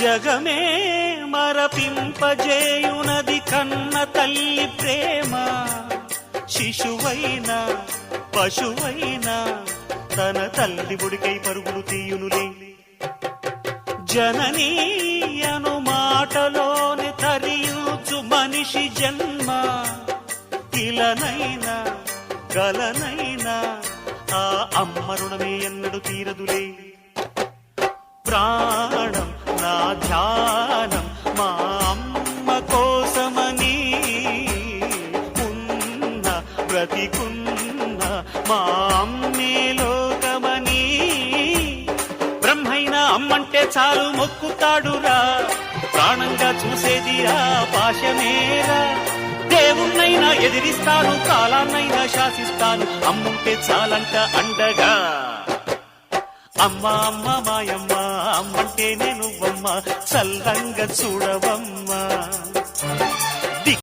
జగమే మరపింపజేయునది కన్న తల్లి ప్రేమ. శిశువైనా పశువైనా తన తల్లి ఒడికై పరుగులు తీయునులే. జననీ అను మాటలోని తరియుచు మనిషి జన్మ. ఇలనైనా గలనైనా ఆ అమ్మ రుణమే ఎన్నడు తీరదులే. ప్రాణం నా ధ్యానం మా అమ్మ కోసమని, ఉన్న బ్రతికున్న మా అమ్మే లోకమని. బ్రహ్మైనా అమ్మంటే చాలు మొక్కుతాడురా, ప్రాణంగా చూసేది ఆ పాశమేరా. దేవుణ్ణైనా ఎదిరిస్తాను, కాలాన్నైనా శాసిస్తాను, అమ్ముంటే చాలంట అండగా. అమ్మ అమ్మ మాయమ్మ, అమ్మంటే నేను అమ్మ, చల్లంగా చూడవమ్మ.